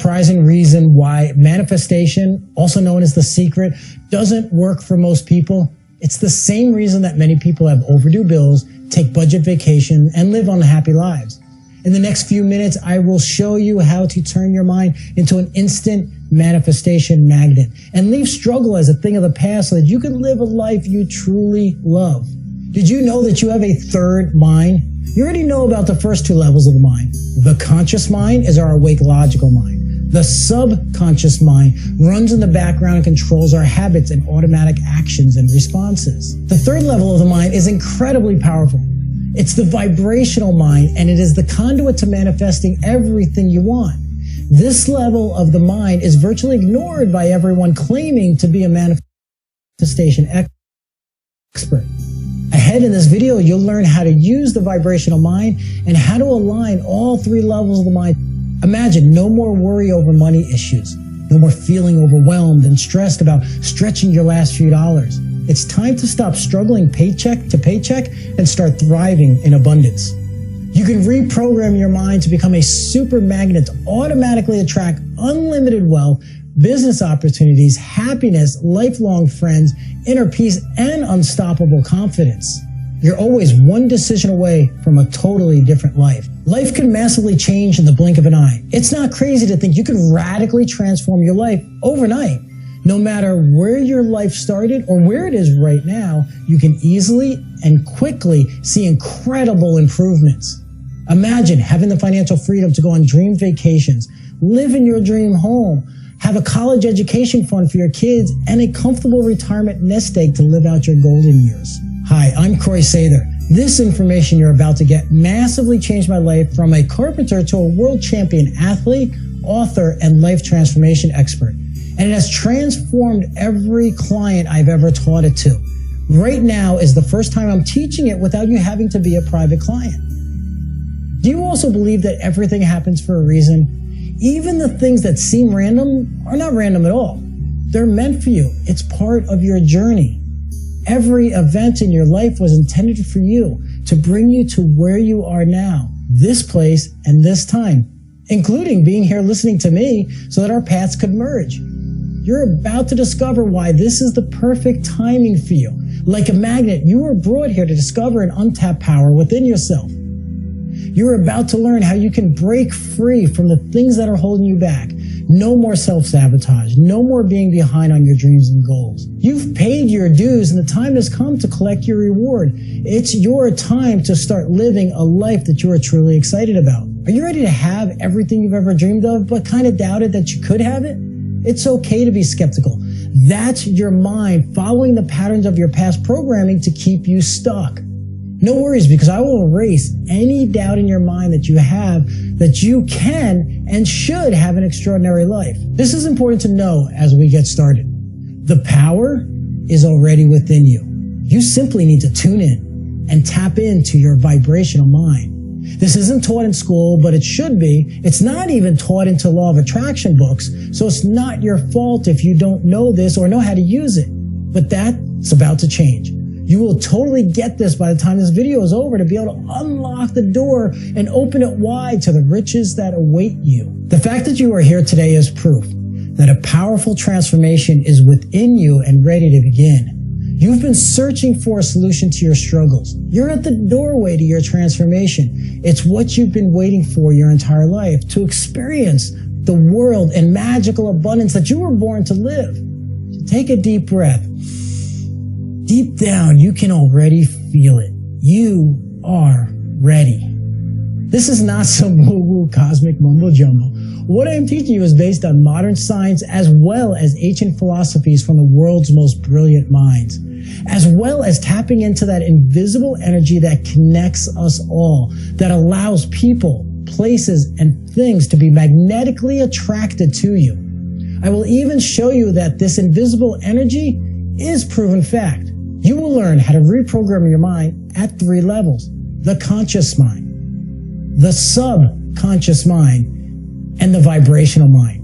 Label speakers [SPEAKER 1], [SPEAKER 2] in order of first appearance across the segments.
[SPEAKER 1] surprising reason why manifestation, also known as the secret, doesn't work for most people? It's the same reason that many people have overdue bills, take budget vacation, and live unhappy lives. In the next few minutes, I will show you how to turn your mind into an instant manifestation magnet and leave struggle as a thing of the past so that you can live a life you truly love. Did you know that you have a third mind? You already know about the first two levels of the mind. The conscious mind is our awake logical mind. The subconscious mind runs in the background and controls our habits and automatic actions and responses. The third level of the mind is incredibly powerful. It's the vibrational mind, and it is the conduit to manifesting everything you want. This level of the mind is virtually ignored by everyone claiming to be a manifestation expert. Ahead in this video, you'll learn how to use the vibrational mind and how to align all three levels of the mind. Imagine no more worry over money issues, no more feeling overwhelmed and stressed about stretching your last few dollars. It's time to stop struggling paycheck to paycheck and start thriving in abundance. You can reprogram your mind to become a super magnet to automatically attract unlimited wealth, business opportunities, happiness, lifelong friends, inner peace, and unstoppable confidence. You're always one decision away from a totally different life. Life can massively change in the blink of an eye. It's not crazy to think you can radically transform your life overnight. No matter where your life started or where it is right now, you can easily and quickly see incredible improvements. Imagine having the financial freedom to go on dream vacations, live in your dream home, have a college education fund for your kids, and a comfortable retirement nest egg to live out your golden years. Hi, I'm Croy Sather. This information you're about to get massively changed my life from a carpenter to a world champion athlete, author, and life transformation expert. And it has transformed every client I've ever taught it to. Right now is the first time I'm teaching it without you having to be a private client. Do you also believe that everything happens for a reason? Even the things that seem random are not random at all. They're meant for you. It's part of your journey. Every event in your life was intended for you to bring you to where you are now, this place and this time, including being here listening to me so that our paths could merge. You're about to discover why this is the perfect timing for you. Like a magnet, you were brought here to discover an untapped power within yourself. You're about to learn how you can break free from the things that are holding you back. No more self-sabotage. No more being behind on your dreams and goals. You've paid your dues and the time has come to collect your reward. It's your time to start living a life that you are truly excited about. Are you ready to have everything you've ever dreamed of but kind of doubted that you could have it? It's okay to be skeptical. That's your mind following the patterns of your past programming to keep you stuck. No worries, because I will erase any doubt in your mind that you have that you can and should have an extraordinary life. This is important to know as we get started. The power is already within you. You simply need to tune in and tap into your vibrational mind. This isn't taught in school, but it should be. It's not even taught into law of attraction books, so it's not your fault if you don't know this or know how to use it. But that's about to change. You will totally get this by the time this video is over to be able to unlock the door and open it wide to the riches that await you. The fact that you are here today is proof that a powerful transformation is within you and ready to begin. You've been searching for a solution to your struggles. You're at the doorway to your transformation. It's what you've been waiting for your entire life, to experience the world and magical abundance that you were born to live. So take a deep breath. Deep down, you can already feel it. You are ready. This is not some woo-woo cosmic mumbo-jumbo. What I am teaching you is based on modern science as well as ancient philosophies from the world's most brilliant minds, as well as tapping into that invisible energy that connects us all, that allows people, places, and things to be magnetically attracted to you. I will even show you that this invisible energy is proven fact. You will learn how to reprogram your mind at 3 levels: the conscious mind, the subconscious mind, and the vibrational mind.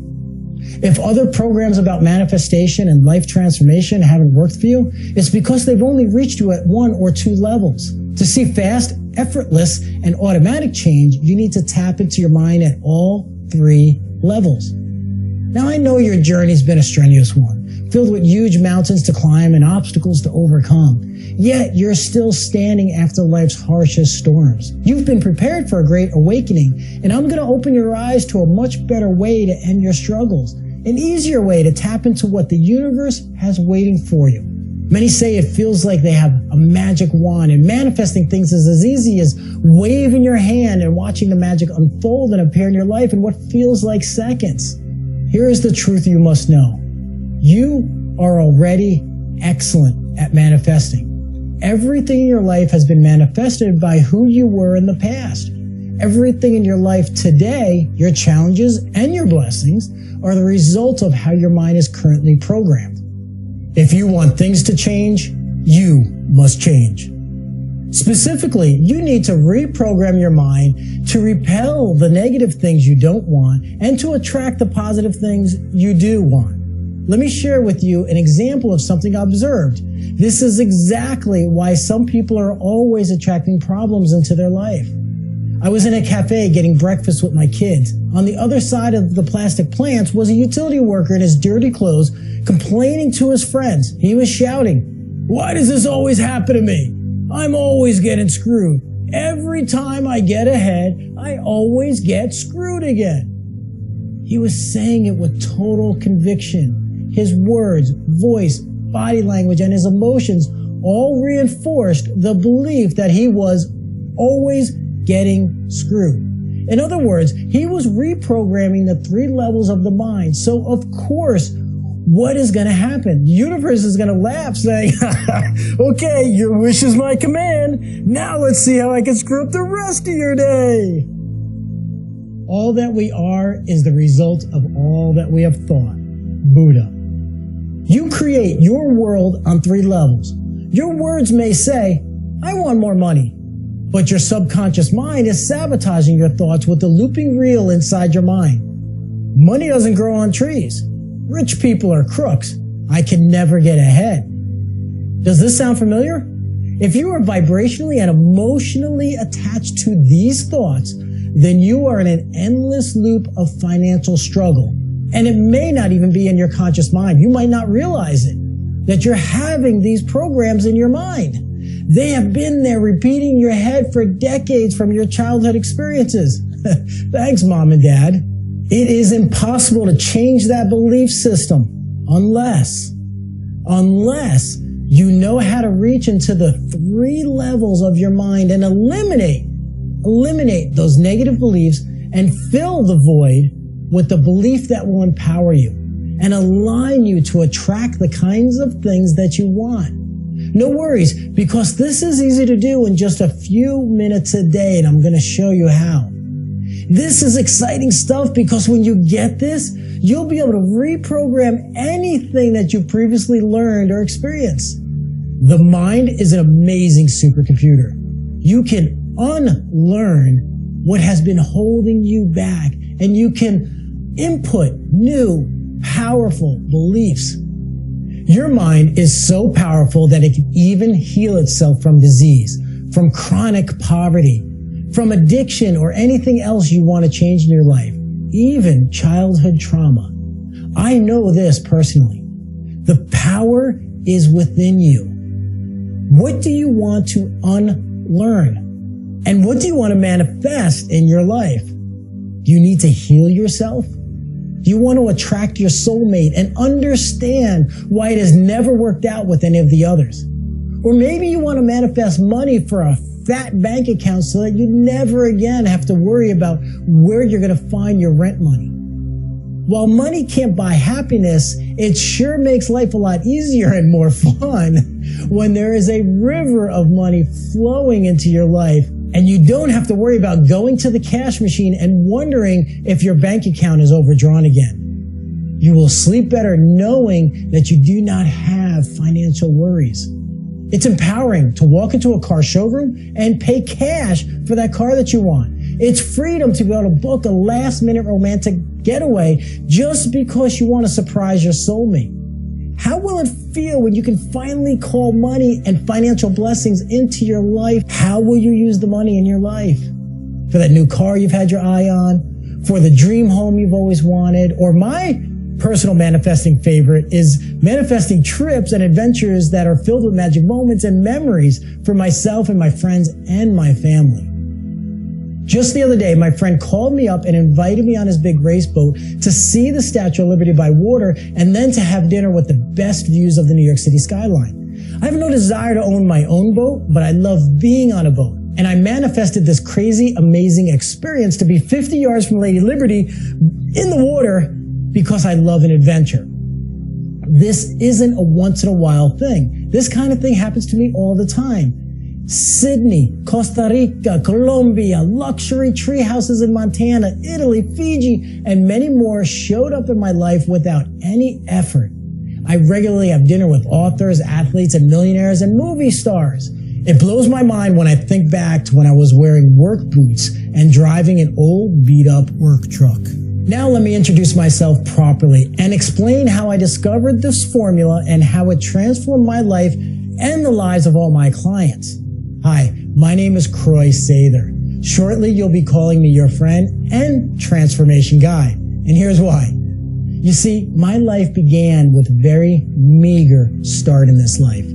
[SPEAKER 1] If other programs about manifestation and life transformation haven't worked for you, it's because they've only reached you at 1 or 2 levels. To see fast, effortless, and automatic change, you need to tap into your mind at all 3 levels. Now, I know your journey's been a strenuous one, filled with huge mountains to climb and obstacles to overcome. Yet, you're still standing after life's harshest storms. You've been prepared for a great awakening, and I'm going to open your eyes to a much better way to end your struggles, an easier way to tap into what the universe has waiting for you. Many say it feels like they have a magic wand, and manifesting things is as easy as waving your hand and watching the magic unfold and appear in your life in what feels like seconds. Here is the truth you must know. You are already excellent at manifesting. Everything in your life has been manifested by who you were in the past. Everything in your life today, your challenges and your blessings, are the result of how your mind is currently programmed. If you want things to change, you must change. Specifically, you need to reprogram your mind to repel the negative things you don't want and to attract the positive things you do want. Let me share with you an example of something I observed. This is exactly why some people are always attracting problems into their life. I was in a cafe getting breakfast with my kids. On the other side of the plastic plants was a utility worker in his dirty clothes complaining to his friends. He was shouting, "Why does this always happen to me? I'm always getting screwed. Every time I get ahead, I always get screwed again." He was saying it with total conviction. His words, voice, body language, and his emotions all reinforced the belief that he was always getting screwed. In other words, he was reprogramming the 3 levels of the mind. So of course, what is going to happen? The universe is going to laugh saying, "Okay, your wish is my command. Now let's see how I can screw up the rest of your day." All that we are is the result of all that we have thought. Buddha. You create your world on 3 levels. Your words may say, "I want more money," but your subconscious mind is sabotaging your thoughts with the looping reel inside your mind. Money doesn't grow on trees. Rich people are crooks. I can never get ahead. Does this sound familiar? If you are vibrationally and emotionally attached to these thoughts, then you are in an endless loop of financial struggle. And it may not even be in your conscious mind. You might not realize it, that you're having these programs in your mind. They have been there repeating in your head for decades from your childhood experiences. Thanks, Mom and Dad. It is impossible to change that belief system unless you know how to reach into the 3 levels of your mind and eliminate those negative beliefs and fill the void with the belief that will empower you and align you to attract the kinds of things that you want. No worries, because this is easy to do in just a few minutes a day, and I'm going to show you how. This is exciting stuff because when you get this, you'll be able to reprogram anything that you previously learned or experienced. The mind is an amazing supercomputer. You can unlearn what has been holding you back, and you can input new, powerful beliefs. Your mind is so powerful that it can even heal itself from disease, from chronic poverty, from addiction, or anything else you want to change in your life, even childhood trauma. I know this personally. The power is within you. What do you want to unlearn? And what do you want to manifest in your life? Do you need to heal yourself? Do you want to attract your soulmate and understand why it has never worked out with any of the others? Or maybe you want to manifest money for a fat bank account so that you never again have to worry about where you're going to find your rent money. While money can't buy happiness, it sure makes life a lot easier and more fun when there is a river of money flowing into your life and you don't have to worry about going to the cash machine and wondering if your bank account is overdrawn again. You will sleep better knowing that you do not have financial worries. It's empowering to walk into a car showroom and pay cash for that car that you want. It's freedom to be able to book a last-minute romantic getaway just because you want to surprise your soulmate. How will it feel when you can finally call money and financial blessings into your life? How will you use the money in your life? For that new car you've had your eye on? For the dream home you've always wanted? Or my personal manifesting favorite is manifesting trips and adventures that are filled with magic moments and memories for myself and my friends and my family. Just the other day, my friend called me up and invited me on his big race boat to see the Statue of Liberty by water and then to have dinner with the best views of the New York City skyline. I have no desire to own my own boat, but I love being on a boat. And I manifested this crazy, amazing experience to be 50 yards from Lady Liberty in the water because I love an adventure. This isn't a once-in-a-while thing. This kind of thing happens to me all the time. Sydney, Costa Rica, Colombia, luxury tree houses in Montana, Italy, Fiji, and many more showed up in my life without any effort. I regularly have dinner with authors, athletes, and millionaires and movie stars. It blows my mind when I think back to when I was wearing work boots and driving an old beat-up work truck. Now let me introduce myself properly and explain how I discovered this formula and how it transformed my life and the lives of all my clients. Hi, my name is Croy Sather. Shortly, you'll be calling me your friend and transformation guy. And here's why. You see, my life began with a very meager start in this life.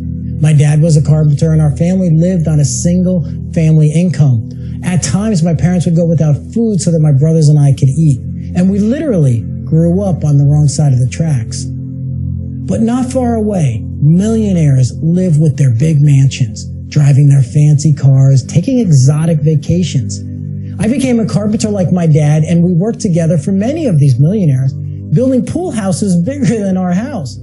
[SPEAKER 1] My dad was a carpenter and our family lived on a single family income. At times, my parents would go without food so that my brothers and I could eat. And we literally grew up on the wrong side of the tracks. But not far away, millionaires live with their big mansions, driving their fancy cars, taking exotic vacations. I became a carpenter like my dad, and we worked together for many of these millionaires, building pool houses bigger than our house.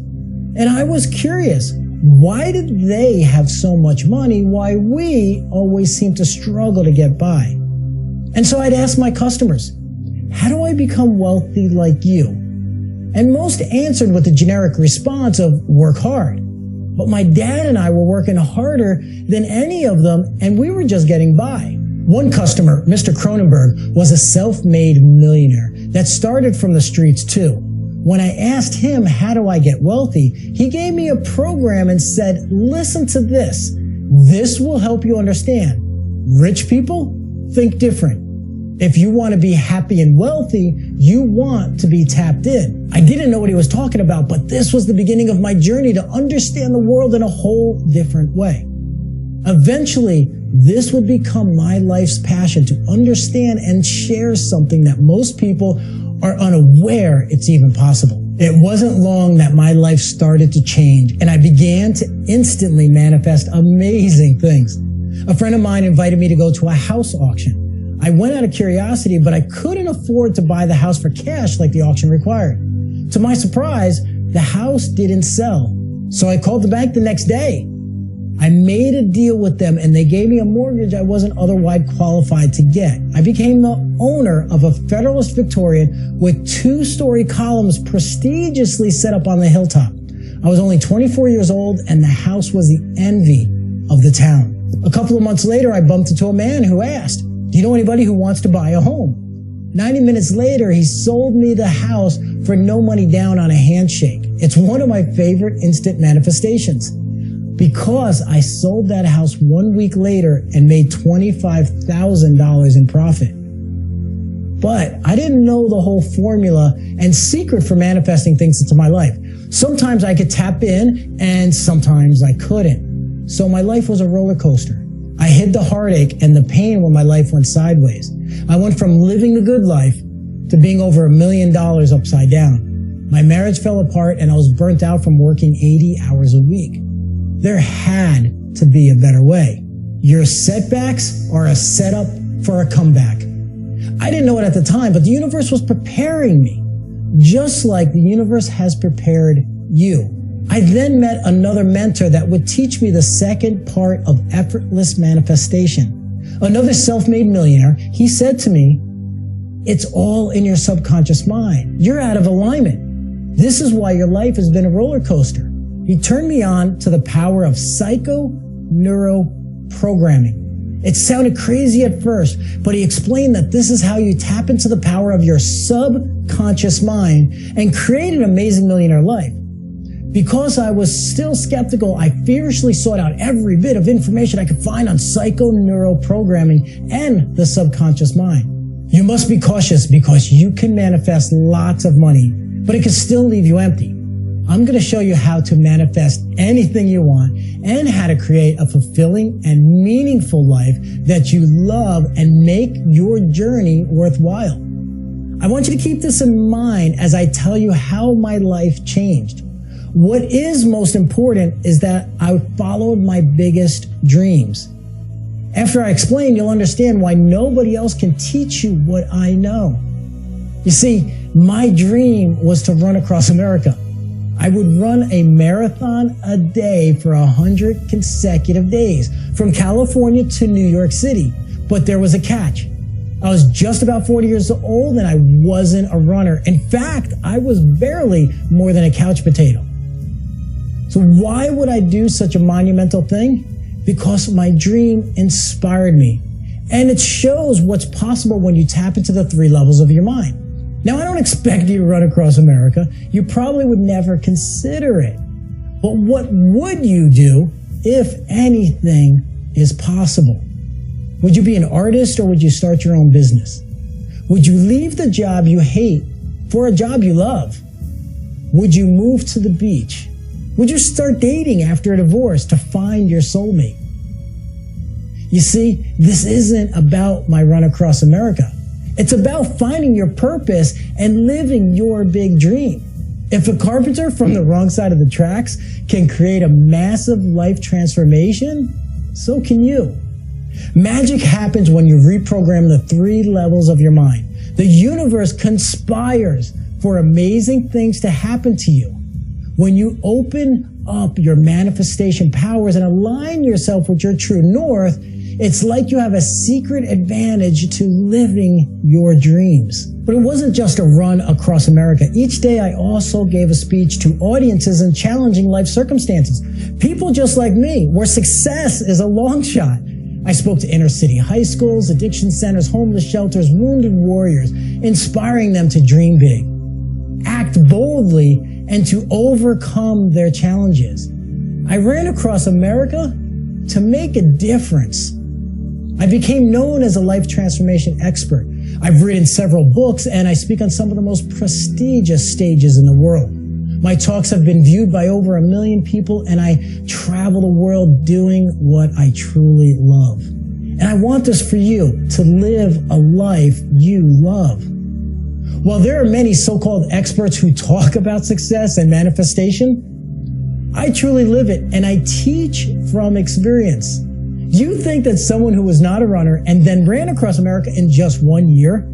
[SPEAKER 1] And I was curious, why did they have so much money? Why we always seem to struggle to get by? And so I'd ask my customers, how do I become wealthy like you? And most answered with the generic response of work hard. But my dad and I were working harder than any of them, and we were just getting by. One customer, Mr. Cronenberg, was a self-made millionaire that started from the streets too. When I asked him, how do I get wealthy? He gave me a program and said, listen to this. This will help you understand. Rich people think different. If you want to be happy and wealthy, you want to be tapped in. I didn't know what he was talking about, but this was the beginning of my journey to understand the world in a whole different way. Eventually, this would become my life's passion to understand and share something that most people are unaware it's even possible. It wasn't long that my life started to change, and I began to instantly manifest amazing things. A friend of mine invited me to go to a house auction. I went out of curiosity, but I couldn't afford to buy the house for cash like the auction required. To my surprise, the house didn't sell. So I called the bank the next day. I made a deal with them and they gave me a mortgage I wasn't otherwise qualified to get. I became the owner of a Federalist Victorian with 2-story columns prestigiously set up on the hilltop. I was only 24 years old and the house was the envy of the town. A couple of months later, I bumped into a man who asked, do you know anybody who wants to buy a home? 90 minutes later, he sold me the house for no money down on a handshake. It's one of my favorite instant manifestations because I sold that house 1 week later and made $25,000 in profit. But I didn't know the whole formula and secret for manifesting things into my life. Sometimes I could tap in and sometimes I couldn't. So my life was a roller coaster. I hid the heartache and the pain when my life went sideways. I went from living the good life to being over $1 million upside down. My marriage fell apart and I was burnt out from working 80 hours a week. There had to be a better way. Your setbacks are a setup for a comeback. I didn't know it at the time, but the universe was preparing me, just like the universe has prepared you. I then met another mentor that would teach me the second part of effortless manifestation. Another self-made millionaire, he said to me, it's all in your subconscious mind. You're out of alignment. This is why your life has been a roller coaster. He turned me on to the power of psycho-neuro-programming. It sounded crazy at first, but he explained that this is how you tap into the power of your subconscious mind and create an amazing millionaire life. Because I was still skeptical, I feverishly sought out every bit of information I could find on psycho-neuro-programming and the subconscious mind. You must be cautious because you can manifest lots of money, but it can still leave you empty. I'm going to show you how to manifest anything you want and how to create a fulfilling and meaningful life that you love and make your journey worthwhile. I want you to keep this in mind as I tell you how my life changed. What is most important is that I followed my biggest dreams. After I explain, you'll understand why nobody else can teach you what I know. You see, my dream was to run across America. I would run a marathon a day for 100 consecutive days from California to New York City. But there was a catch. I was just about 40 years old and I wasn't a runner. In fact, I was barely more than a couch potato. So why would I do such a monumental thing? Because my dream inspired me. And it shows what's possible when you tap into the 3 levels of your mind. Now, I don't expect you to run across America. You probably would never consider it. But what would you do if anything is possible? Would you be an artist or would you start your own business? Would you leave the job you hate for a job you love? Would you move to the beach? Would you start dating after a divorce to find your soulmate? You see, this isn't about my run across America. It's about finding your purpose and living your big dream. If a carpenter from the wrong side of the tracks can create a massive life transformation, so can you. Magic happens when you reprogram the 3 levels of your mind. The universe conspires for amazing things to happen to you. When you open up your manifestation powers and align yourself with your true north, it's like you have a secret advantage to living your dreams. But it wasn't just a run across America. Each day I also gave a speech to audiences in challenging life circumstances. People just like me, where success is a long shot. I spoke to inner city high schools, addiction centers, homeless shelters, wounded warriors, inspiring them to dream big, act boldly, and to overcome their challenges. I ran across America to make a difference. I became known as a life transformation expert. I've written several books and I speak on some of the most prestigious stages in the world. My talks have been viewed by over 1 million people and I travel the world doing what I truly love. And I want this for you, to live a life you love. While there are many so-called experts who talk about success and manifestation, I truly live it and I teach from experience. You think that someone who was not a runner and then ran across America in just 1 year,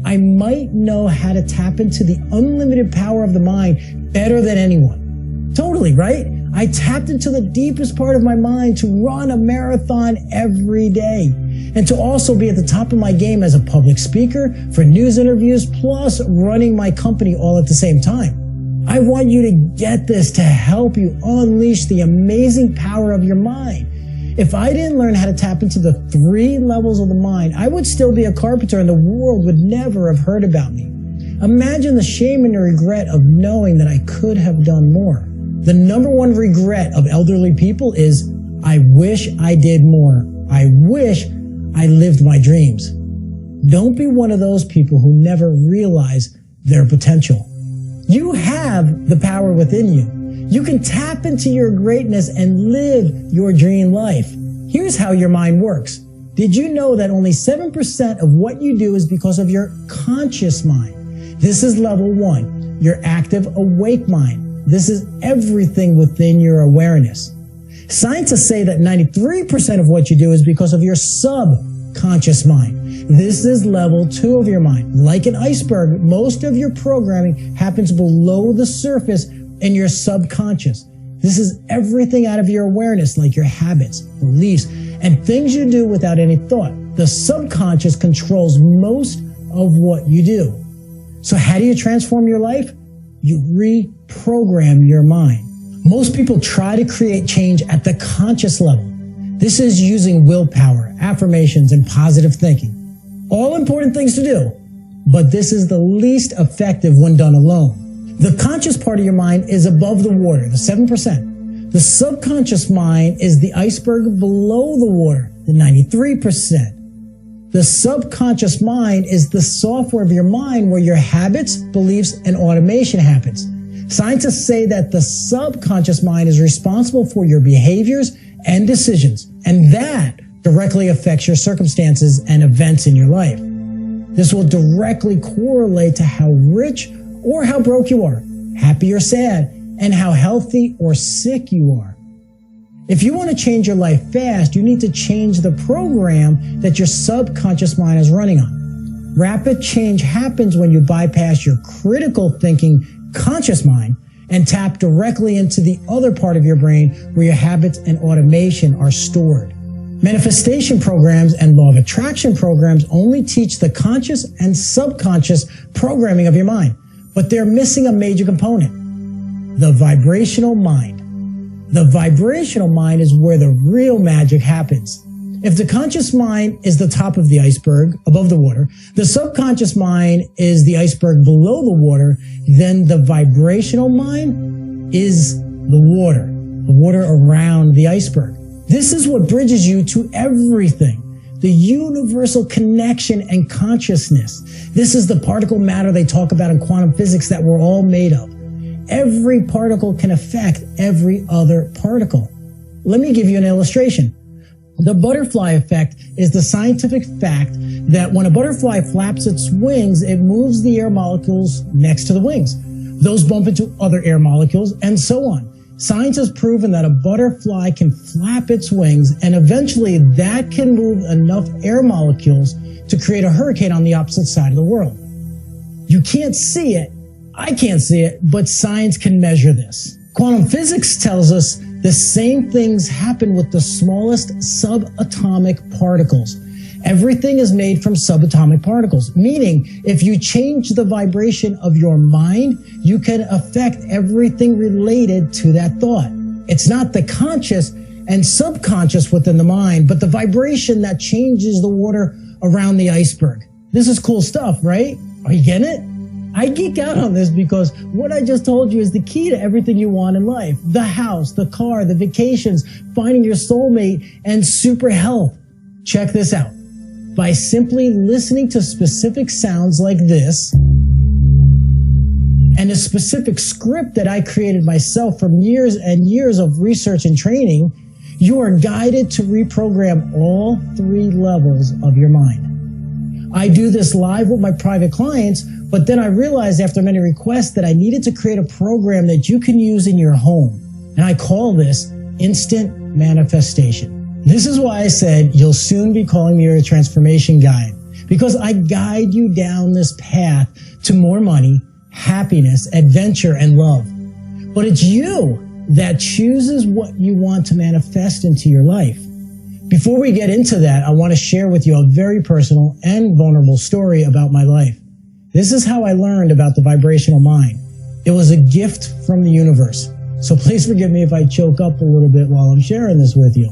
[SPEAKER 1] I might know how to tap into the unlimited power of the mind better than anyone. Totally, right? I tapped into the deepest part of my mind to run a marathon every day and to also be at the top of my game as a public speaker, for news interviews, plus running my company all at the same time. I want you to get this to help you unleash the amazing power of your mind. If I didn't learn how to tap into the 3 levels of the mind, I would still be a carpenter and the world would never have heard about me. Imagine the shame and the regret of knowing that I could have done more. The number 1 regret of elderly people is, I wish I did more. I wish I lived my dreams. Don't be one of those people who never realize their potential. You have the power within you. You can tap into your greatness and live your dream life. Here's how your mind works. Did you know that only 7% of what you do is because of your conscious mind? This is level 1, your active, awake mind. This is everything within your awareness. Scientists say that 93% of what you do is because of your subconscious mind. This is level 2 of your mind. Like an iceberg, most of your programming happens below the surface in your subconscious. This is everything out of your awareness, like your habits, beliefs, and things you do without any thought. The subconscious controls most of what you do. So how do you transform your life? You reprogram your mind. Most people try to create change at the conscious level. This is using willpower, affirmations, and positive thinking. All important things to do, but this is the least effective when done alone. The conscious part of your mind is above the water, the 7%. The subconscious mind is the iceberg below the water, the 93%. The subconscious mind is the software of your mind where your habits, beliefs, and automation happens. Scientists say that the subconscious mind is responsible for your behaviors and decisions, and that directly affects your circumstances and events in your life. This will directly correlate to how rich or how broke you are, happy or sad, and how healthy or sick you are. If you want to change your life fast, you need to change the program that your subconscious mind is running on. Rapid change happens when you bypass your critical thinking conscious mind and tap directly into the other part of your brain where your habits and automation are stored. Manifestation programs and law of attraction programs only teach the conscious and subconscious programming of your mind, but they're missing a major component: the vibrational mind. The vibrational mind is where the real magic happens. If the conscious mind is the top of the iceberg above the water, the subconscious mind is the iceberg below the water, then the vibrational mind is the water around the iceberg. This is what bridges you to everything, the universal connection and consciousness. This is the particle matter they talk about in quantum physics that we're all made of. Every particle can affect every other particle. Let me give you an illustration. The butterfly effect is the scientific fact that when a butterfly flaps its wings, it moves the air molecules next to the wings. Those bump into other air molecules, and so on. Science has proven that a butterfly can flap its wings, and eventually that can move enough air molecules to create a hurricane on the opposite side of the world. You can't see it, I can't see it, but science can measure this. Quantum physics tells us the same things happen with the smallest subatomic particles. Everything is made from subatomic particles, meaning if you change the vibration of your mind, you can affect everything related to that thought. It's not the conscious and subconscious within the mind, but the vibration that changes the water around the iceberg. This is cool stuff, right? Are you getting it? I geek out on this because what I just told you is the key to everything you want in life. The house, the car, the vacations, finding your soulmate, and super health. Check this out. By simply listening to specific sounds like this, and a specific script that I created myself from years and years of research and training, you are guided to reprogram all 3 levels of your mind. I do this live with my private clients, but then I realized after many requests that I needed to create a program that you can use in your home. And I call this instant manifestation. This is why I said you'll soon be calling me your transformation guide, because I guide you down this path to more money, happiness, adventure, and love. But it's you that chooses what you want to manifest into your life. Before we get into that, I want to share with you a very personal and vulnerable story about my life. This is how I learned about the vibrational mind. It was a gift from the universe. So please forgive me if I choke up a little bit while I'm sharing this with you.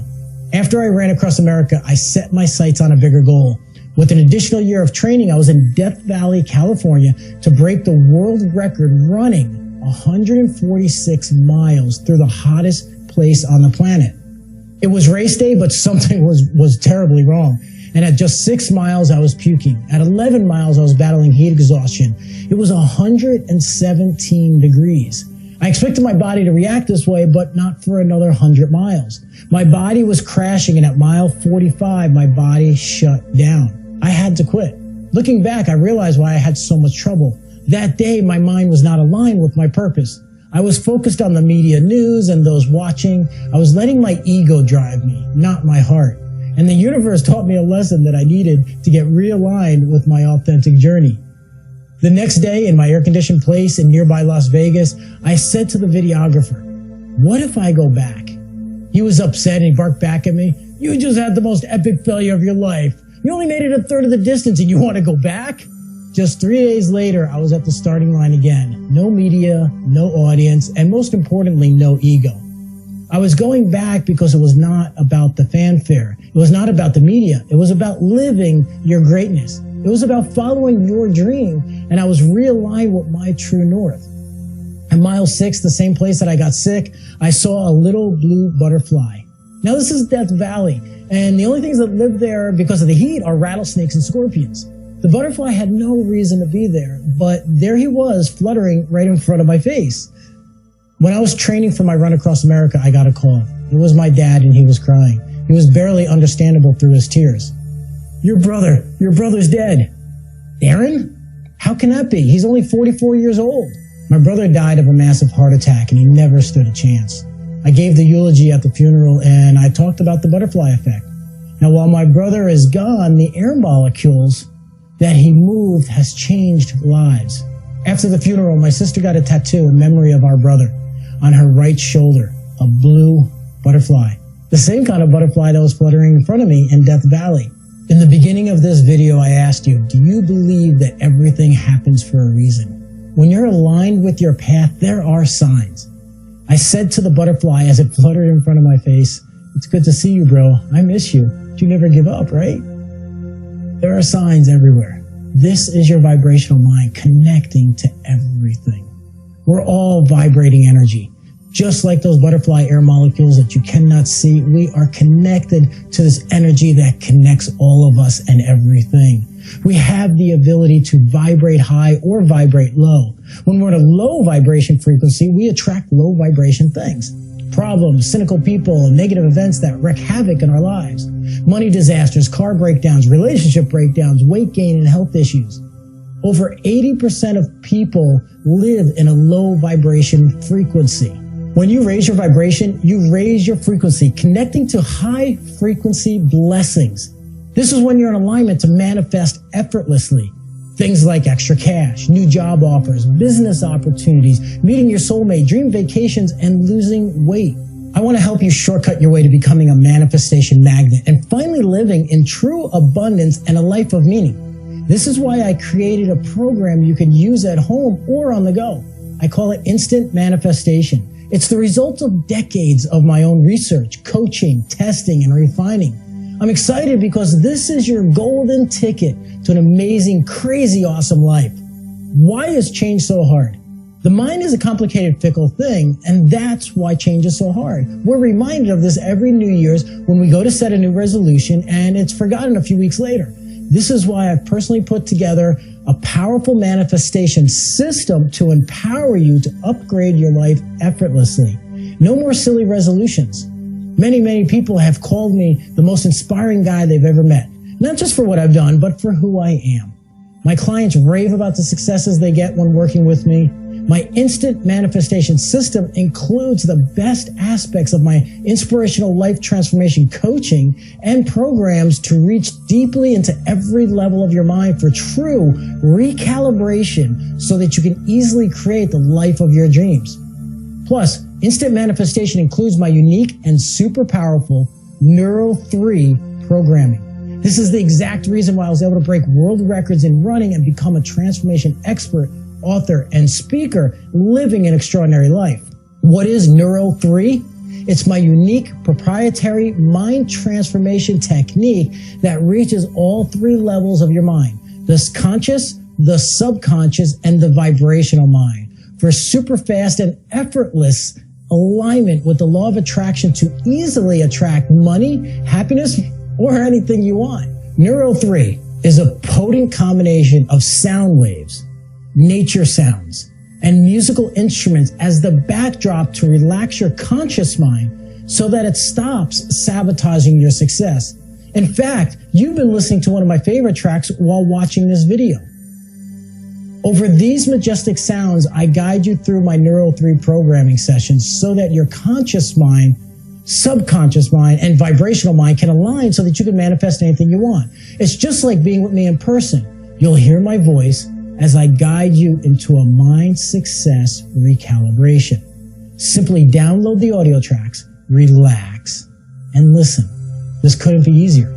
[SPEAKER 1] After I ran across America, I set my sights on a bigger goal. With an additional year of training, I was in Death Valley, California to break the world record running 146 miles through the hottest place on the planet. It was race day, but something was terribly wrong. And at just 6 miles, I was puking. At 11 miles, I was battling heat exhaustion. It was 117 degrees. I expected my body to react this way, but not for another 100 miles. My body was crashing, and at mile 45, my body shut down. I had to quit. Looking back, I realized why I had so much trouble. That day, my mind was not aligned with my purpose. I was focused on the media news and those watching. I was letting my ego drive me, not my heart. And the universe taught me a lesson that I needed to get realigned with my authentic journey. The next day, in my air-conditioned place in nearby Las Vegas, I said to the videographer, "What if I go back?" He was upset and he barked back at me. "You just had the most epic failure of your life. You only made it a third of the distance and you want to go back?" Just 3 days later, I was at the starting line again. No media, no audience, and most importantly, no ego. I was going back because it was not about the fanfare. It was not about the media. It was about living your greatness. It was about following your dream, and I was realigned with my true north. At mile 6, the same place that I got sick, I saw a little blue butterfly. Now this is Death Valley, And the only things that live there because of the heat are rattlesnakes and scorpions. The butterfly had no reason to be there, but there he was fluttering right in front of my face. When I was training for my run across America, I got a call. It was my dad and he was crying. He was barely understandable through his tears. Your brother's dead. Aaron? How can that be? He's only 44 years old. My brother died of a massive heart attack and he never stood a chance. I gave the eulogy at the funeral and I talked about the butterfly effect. Now, while my brother is gone, the air molecules that he moved has changed lives. After the funeral, my sister got a tattoo in memory of our brother on her right shoulder, a blue butterfly. The same kind of butterfly that was fluttering in front of me in Death Valley. In the beginning of this video, I asked you, do you believe that everything happens for a reason? When you're aligned with your path, there are signs. I said to the butterfly as it fluttered in front of my face, it's good to see you, bro. I miss you. But you never give up, right? There are signs everywhere. This is your vibrational mind connecting to everything. We're all vibrating energy. Just like those butterfly air molecules that you cannot see, we are connected to this energy that connects all of us and everything. We have the ability to vibrate high or vibrate low. When we're at a low vibration frequency, we attract low vibration things. Problems, cynical people, negative events that wreak havoc in our lives. Money disasters, car breakdowns, relationship breakdowns, weight gain, and health issues. Over 80% of people live in a low vibration frequency. When you raise your vibration, you raise your frequency, connecting to high frequency blessings. This is when you're in alignment to manifest effortlessly. Things like extra cash, new job offers, business opportunities, meeting your soulmate, dream vacations, and losing weight. I want to help you shortcut your way to becoming a manifestation magnet and finally living in true abundance and a life of meaning. This is why I created a program you can use at home or on the go. I call it Instant Manifestation. It's the result of decades of my own research, coaching, testing, and refining. I'm excited because this is your golden ticket to an amazing, crazy, awesome life. Why is change so hard? The mind is a complicated, fickle thing, and that's why change is so hard. We're reminded of this every New Year's when we go to set a new resolution, and it's forgotten a few weeks later. This is why I've personally put together a powerful manifestation system to empower you to upgrade your life effortlessly. No more silly resolutions. Many people have called me the most inspiring guy they've ever met. Not just for what I've done, but for who I am. My clients rave about the successes they get when working with me. My instant manifestation system includes the best aspects of my inspirational life transformation coaching and programs to reach deeply into every level of your mind for true recalibration so that you can easily create the life of your dreams. Plus, instant manifestation includes my unique and super powerful Neuro 3 programming. This is the exact reason why I was able to break world records in running and become a transformation expert, author, and speaker living an extraordinary life. What is Neuro 3? It's my unique proprietary mind transformation technique that reaches all three levels of your mind: the conscious, the subconscious, and the vibrational mind, for super fast and effortless alignment with the law of attraction to easily attract money, happiness, or anything you want. Neuro 3 is a potent combination of sound waves, nature sounds, and musical instruments as the backdrop to relax your conscious mind so that it stops sabotaging your success. In fact, you've been listening to one of my favorite tracks while watching this video. Over these majestic sounds, I guide you through my Neuro 3 programming sessions so that your conscious mind, subconscious mind, and vibrational mind can align so that you can manifest anything you want. It's just like being with me in person. You'll hear my voice as I guide you into a mind success recalibration. Simply download the audio tracks, relax, and listen. This couldn't be easier.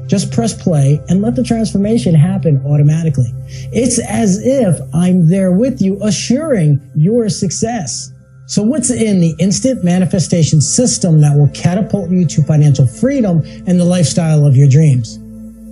[SPEAKER 1] Just press play and let the transformation happen automatically. It's as if I'm there with you, assuring your success. So what's in the instant manifestation system that will catapult you to financial freedom and the lifestyle of your dreams?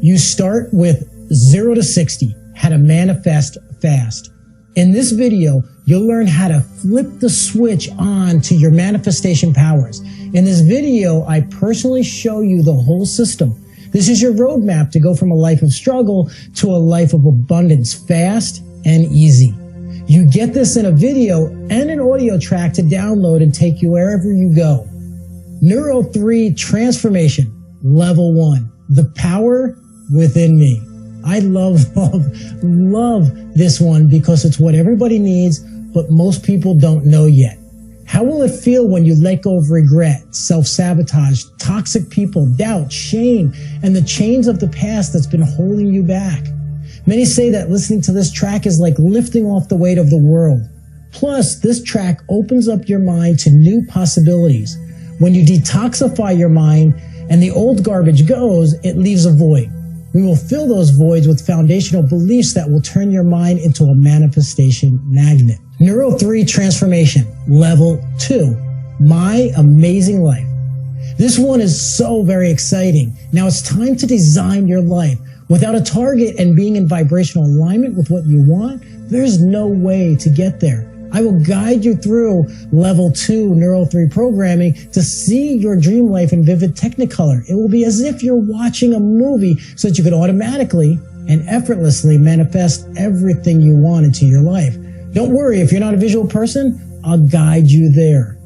[SPEAKER 1] You start with 0 to 60, how to manifest fast. In this video, you'll learn how to flip the switch on to your manifestation powers. In this video, I personally show you the whole system. This is your roadmap to go from a life of struggle to a life of abundance, fast and easy. You get this in a video and an audio track to download and take you wherever you go. Neuro 3 Transformation, Level 1, the power within me. I love this one because it's what everybody needs, but most people don't know yet. How will it feel when you let go of regret, self-sabotage, toxic people, doubt, shame, and the chains of the past that's been holding you back? Many say that listening to this track is like lifting off the weight of the world. Plus, this track opens up your mind to new possibilities. When you detoxify your mind and the old garbage goes, it leaves a void. We will fill those voids with foundational beliefs that will turn your mind into a manifestation magnet. Neuro 3 Transformation, Level 2, My Amazing Life. This one is so very exciting. Now it's time to design your life. Without a target and being in vibrational alignment with what you want, there's no way to get there. I will guide you through Level 2 Neuro 3 programming to see your dream life in vivid technicolor. It will be as if you're watching a movie so that you could automatically and effortlessly manifest everything you want into your life. Don't worry, if you're not a visual person, I'll guide you there.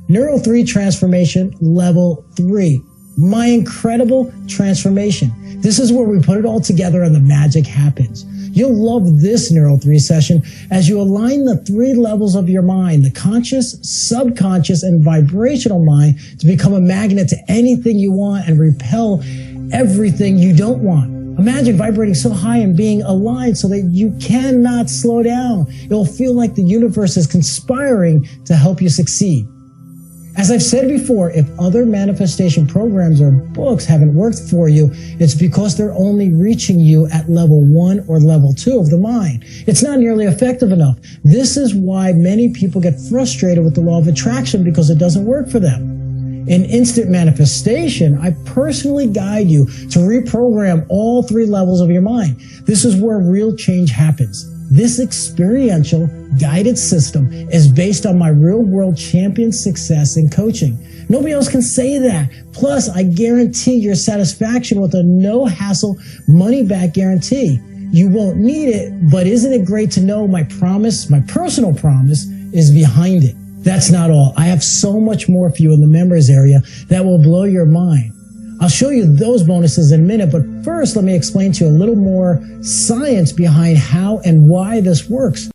[SPEAKER 1] Neuro 3 Transformation Level 3, My Incredible Transformation. This is where we put it all together and the magic happens. You'll love this Neuro 3 session as you align the 3 levels of your mind, the conscious, subconscious, and vibrational mind, to become a magnet to anything you want and repel everything you don't want. Imagine vibrating so high and being aligned so that you cannot slow down. It'll feel like the universe is conspiring to help you succeed. As I've said before, if other manifestation programs or books haven't worked for you, it's because they're only reaching you at Level 1 or Level 2 of the mind. It's not nearly effective enough. This is why many people get frustrated with the law of attraction, because it doesn't work for them. In Instant Manifestation, I personally guide you to reprogram all 3 levels of your mind. This is where real change happens. This experiential, guided system is based on my real-world champion success in coaching. Nobody else can say that. Plus, I guarantee your satisfaction with a no-hassle, money-back guarantee. You won't need it, but isn't it great to know my promise, my personal promise, is behind it? That's not all. I have so much more for you in the members area that will blow your mind. I'll show you those bonuses in a minute, but first let me explain to you a little more science behind how and why this works.